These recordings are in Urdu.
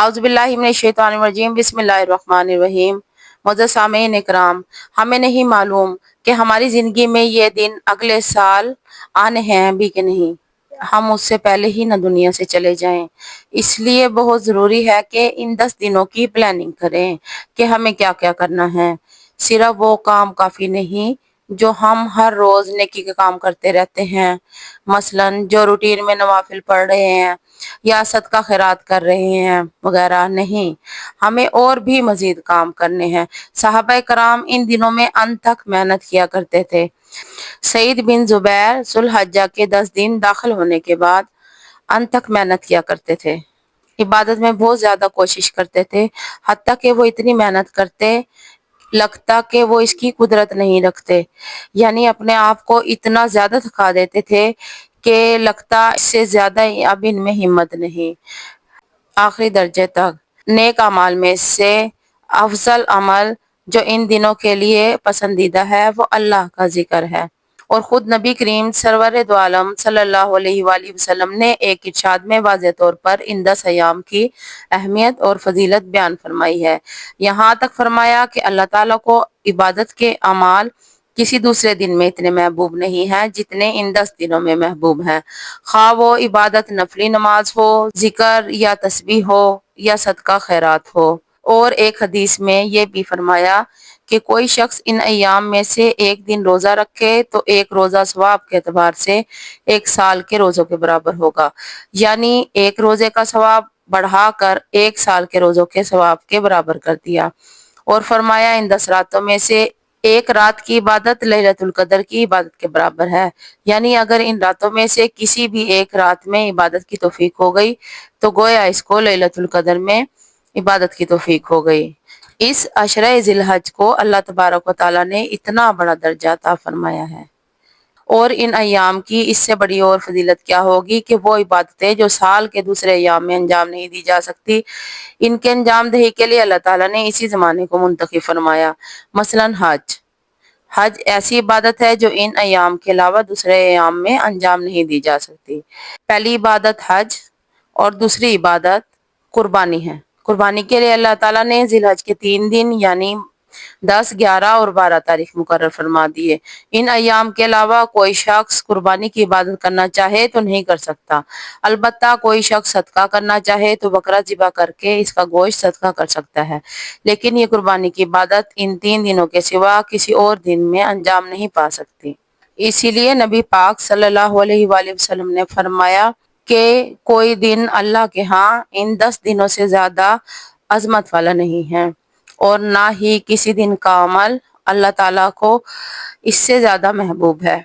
اعوذ باللہ من الشیطان الرجیم، بسم اللہ الرحمن الرحیم۔ معزز سامعین اکرام، ہمیں نہیں معلوم کہ ہماری زندگی میں یہ دن اگلے سال آنے ہیں بھی کہ نہیں، ہم اس سے پہلے ہی نہ دنیا سے چلے جائیں۔ اس لیے بہت ضروری ہے کہ ان 10 دنوں کی پلاننگ کریں کہ ہمیں کیا کیا کرنا ہے۔ صرف وہ کام کافی نہیں جو ہم ہر روز نیکی کے کام کرتے رہتے ہیں، مثلاً جو روٹین میں نوافل پڑھ رہے ہیں یا صدقہ خیرات کر رہے ہیں وغیرہ نہیں، ہمیں اور بھی مزید کام کرنے ہیں۔ صحابہ کرام ان دنوں میں انت تک محنت کیا کرتے تھے۔ سعید بن زبیر ذو الحجہ کے 10 دن داخل ہونے کے بعد انت تک محنت کیا کرتے تھے، عبادت میں بہت زیادہ کوشش کرتے تھے، حتیٰ کہ وہ اتنی محنت کرتے لگتا کہ وہ اس کی قدرت نہیں رکھتے، یعنی اپنے آپ کو اتنا زیادہ تھکا دیتے تھے کہ لگتا اس سے زیادہ اب ان میں ہمت نہیں۔ آخری درجے تک نیک اعمال میں سے افضل عمل جو ان دنوں کے لیے پسندیدہ ہے وہ اللہ کا ذکر ہے، اور خود نبی کریم سرور دو عالم صلی اللہ علیہ وآلہ وسلم نے ایک ارشاد میں واضح طور پر ان 10 ایام کی اہمیت اور فضیلت بیان فرمائی ہے۔ یہاں تک فرمایا کہ اللہ تعالیٰ کو عبادت کے اعمال کسی دوسرے دن میں اتنے محبوب نہیں ہیں جتنے ان 10 دنوں میں محبوب ہیں، خواہ وہ عبادت نفلی نماز ہو، ذکر یا تسبیح ہو یا صدقہ خیرات ہو۔ اور ایک حدیث میں یہ بھی فرمایا کہ کوئی شخص ان ایام میں سے ایک دن روزہ رکھے تو ایک روزہ ثواب کے اعتبار سے 1 سال کے روزوں کے برابر ہوگا، یعنی ایک روزے کا ثواب بڑھا کر 1 سال کے روزوں کے ثواب کے برابر کر دیا۔ اور فرمایا ان 10 راتوں میں سے ایک رات کی عبادت لیلۃ القدر کی عبادت کے برابر ہے، یعنی اگر ان راتوں میں سے کسی بھی ایک رات میں عبادت کی توفیق ہو گئی تو گویا اس کو لیلۃ القدر میں عبادت کی توفیق ہو گئی۔ اس عشرہ ذی الحج کو اللہ تبارک و تعالیٰ نے اتنا بڑا درجہ عطا فرمایا ہے، اور ان ایام کی اس سے بڑی اور فضیلت کیا ہوگی کہ وہ عبادتیں جو سال کے دوسرے ایام میں انجام نہیں دی جا سکتی، ان کے انجام دہی کے لیے اللہ تعالیٰ نے اسی زمانے کو منتخب فرمایا۔ مثلاً حج ایسی عبادت ہے جو ان ایام کے علاوہ دوسرے ایام میں انجام نہیں دی جا سکتی۔ پہلی عبادت حج اور دوسری عبادت قربانی ہے۔ قربانی کے لیے اللہ تعالیٰ نے ذی الحج کے 3 دن یعنی 10، 11 اور 12 تاریخ مقرر فرما دیے۔ ان ایام کے علاوہ کوئی شخص قربانی کی عبادت کرنا چاہے تو نہیں کر سکتا، البتہ کوئی شخص صدقہ کرنا چاہے تو بکرا ذبح کر کے اس کا گوشت صدقہ کر سکتا ہے، لیکن یہ قربانی کی عبادت ان 3 دنوں کے سوا کسی اور دن میں انجام نہیں پا سکتی۔ اسی لیے نبی پاک صلی اللہ علیہ وآلہ وسلم نے فرمایا کہ کوئی دن اللہ کے ہاں ان 10 دنوں سے زیادہ عظمت والا نہیں ہے، اور نہ ہی کسی دن کا عمل اللہ تعالیٰ کو اس سے زیادہ محبوب ہے،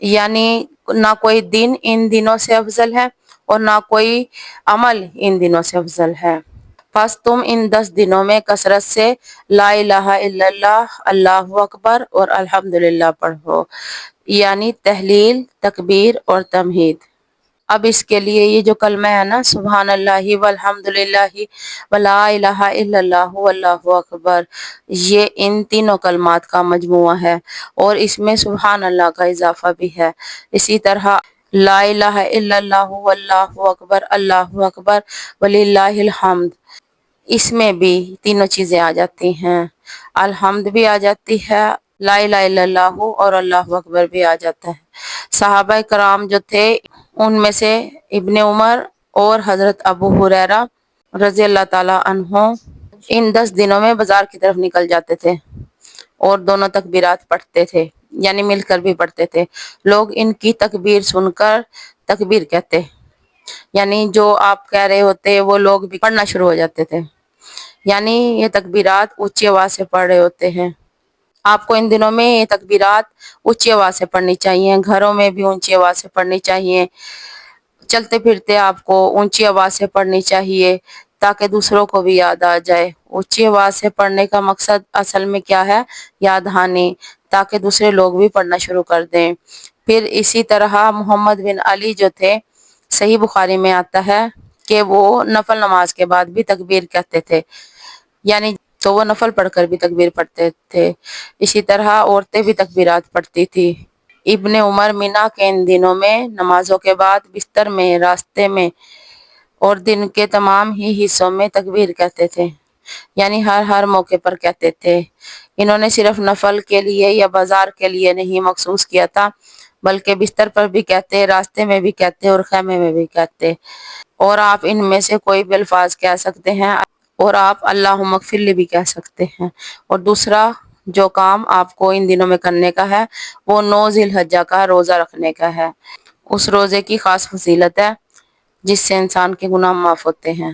یعنی نہ کوئی دن ان دنوں سے افضل ہے اور نہ کوئی عمل ان دنوں سے افضل ہے۔ پس تم ان 10 دنوں میں کثرت سے لا الہ الا اللہ، اللہ اکبر اور الحمدللہ پڑھو، یعنی تحلیل، تکبیر اور تمہید۔ اب اس کے لیے یہ جو کلمہ ہے نا، سبحان اللہ والحمدللہ ولا الہ الا اللہ واللہ اکبر، یہ ان تینوں کلمات کا مجموعہ ہے، اور اس میں سبحان اللہ کا اضافہ بھی ہے۔ اسی طرح لا الہ الا اللہ واللہ اکبر، اللہ اکبر وللہ الحمد، اس میں بھی تینوں چیزیں آ جاتی ہیں، الحمد بھی آ جاتی ہے، لا الہ الا اللہ اور اللہ اکبر بھی آ جاتا ہے۔ صحابہ کرام جو تھے ان میں سے ابن عمر اور حضرت ابو ہریرہ رضی اللہ تعالیٰ عنہ ان 10 دنوں میں بازار کی طرف نکل جاتے تھے اور دونوں تکبیرات پڑھتے تھے، یعنی مل کر بھی پڑھتے تھے۔ لوگ ان کی تکبیر سن کر تکبیر کہتے، یعنی جو آپ کہہ رہے ہوتے وہ لوگ بھی پڑھنا شروع ہو جاتے تھے، یعنی یہ تکبیرات اونچی آواز سے پڑھ رہے ہوتے ہیں۔ آپ کو ان دنوں میں یہ تکبیرات اونچی آواز سے پڑھنی چاہیے، گھروں میں بھی اونچی آواز سے پڑھنی چاہیے، چلتے پھرتے آپ کو اونچی آواز سے پڑھنی چاہیے تاکہ دوسروں کو بھی یاد آ جائے۔ اونچی آواز سے پڑھنے کا مقصد اصل میں کیا ہے؟ یاد دہانی، تاکہ دوسرے لوگ بھی پڑھنا شروع کر دیں۔ پھر اسی طرح محمد بن علی جو تھے، صحیح بخاری میں آتا ہے کہ وہ نفل نماز کے بعد بھی تکبیر کہتے تھے، یعنی تو وہ نفل پڑھ کر بھی تکبیر پڑھتے تھے۔ اسی طرح عورتیں بھی تکبیرات پڑھتی تھی۔ ابن عمر مینا کے ان دنوں میں نمازوں کے بعد بستر میں، راستے میں اور دن کے تمام ہی حصوں میں تکبیر کہتے تھے، یعنی ہر موقع پر کہتے تھے۔ انہوں نے صرف نفل کے لیے یا بازار کے لیے نہیں مخصوص کیا تھا، بلکہ بستر پر بھی کہتے، راستے میں بھی کہتے اور خیمے میں بھی کہتے۔ اور آپ ان میں سے کوئی بھی الفاظ کہہ سکتے ہیں، اور آپ اللہم اغفر لی بھی کہہ سکتے ہیں۔ اور دوسرا جو کام آپ کو ان دنوں میں کرنے کا ہے وہ 9 ذی الحجہ کا روزہ رکھنے کا ہے۔ اس روزے کی خاص فضیلت ہے جس سے انسان کے گناہ معاف ہوتے ہیں،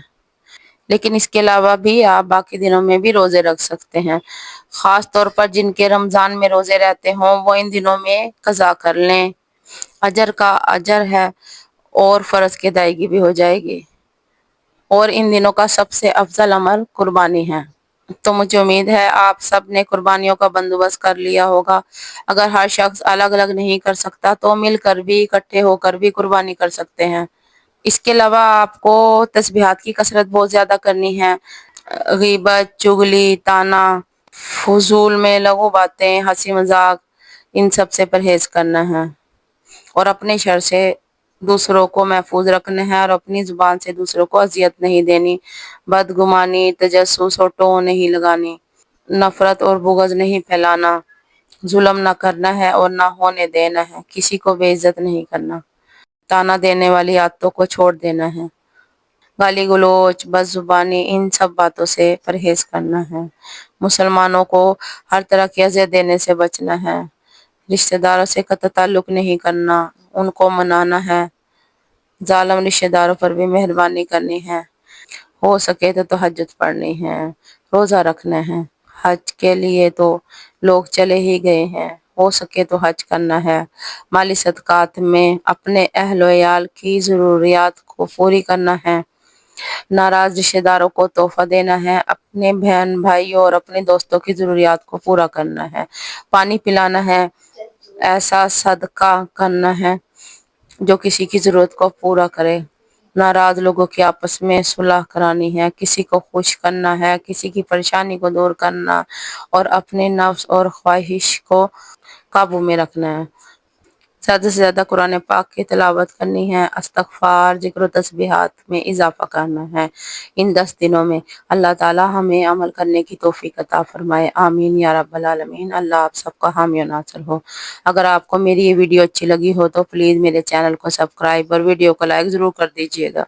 لیکن اس کے علاوہ بھی آپ باقی دنوں میں بھی روزے رکھ سکتے ہیں۔ خاص طور پر جن کے رمضان میں روزے رہتے ہوں وہ ان دنوں میں قضا کر لیں، اجر کا اجر ہے اور فرض کی ادائیگی بھی ہو جائے گی۔ اور ان دنوں کا سب سے افضل عمل قربانی ہے۔ تو مجھے امید ہے آپ سب نے قربانیوں کا بندوبست کر لیا ہوگا۔ اگر ہر شخص الگ الگ نہیں کر سکتا تو مل کر بھی، اکٹھے ہو کر بھی قربانی کر سکتے ہیں۔ اس کے علاوہ آپ کو تسبیحات کی کثرت بہت زیادہ کرنی ہے۔ غیبت، چغلی، طعنہ، فضول میں لغو باتیں، ہنسی مذاق، ان سب سے پرہیز کرنا ہے، اور اپنے شر سے دوسروں کو محفوظ رکھنا ہے، اور اپنی زبان سے دوسروں کو اذیت نہیں دینی، بدگمانی، تجسس اور ٹو نہیں لگانی، نفرت اور بغض نہیں پھیلانا، ظلم نہ کرنا ہے اور نہ ہونے دینا ہے، کسی کو بے عزت نہیں کرنا، طعنہ دینے والی عادتوں کو چھوڑ دینا ہے، گالی گلوچ، بد زبانی، ان سب باتوں سے پرہیز کرنا ہے، مسلمانوں کو ہر طرح کی اذیت دینے سے بچنا ہے، رشتہ داروں سے قطع تعلق نہیں کرنا، ان کو منانا ہے، ظالم رشتہ داروں پر بھی مہربانی کرنی ہے، ہو سکے تو تہجد پڑھنی ہے، روزہ رکھنا ہے۔ حج کے لیے تو لوگ چلے ہی گئے ہیں، ہو سکے تو حج کرنا ہے، مالی صدقات میں اپنے اہل و عیال کی ضروریات کو پوری کرنا ہے، ناراض رشتہ داروں کو تحفہ دینا ہے، اپنے بہن بھائیوں اور اپنے دوستوں کی ضروریات کو پورا کرنا ہے، پانی پلانا ہے، ایسا صدقہ کرنا ہے جو کسی کی ضرورت کو پورا کرے، ناراض لوگوں کی آپس میں صلح کرانی ہے، کسی کو خوش کرنا ہے، کسی کی پریشانی کو دور کرنا، اور اپنے نفس اور خواہش کو قابو میں رکھنا ہے، زیادہ سے زیادہ قرآن پاک کی تلاوت کرنی ہے، استغفار، ذکر و تسبیحات میں اضافہ کرنا ہے ان 10 دنوں میں۔ اللہ تعالی ہمیں عمل کرنے کی توفیق عطا فرمائے، آمین یا رب العالمین۔ اللہ آپ سب کا حامی و ناصر ہو۔ اگر آپ کو میری یہ ویڈیو اچھی لگی ہو تو پلیز میرے چینل کو سبسکرائب اور ویڈیو کو لائک ضرور کر دیجیے گا۔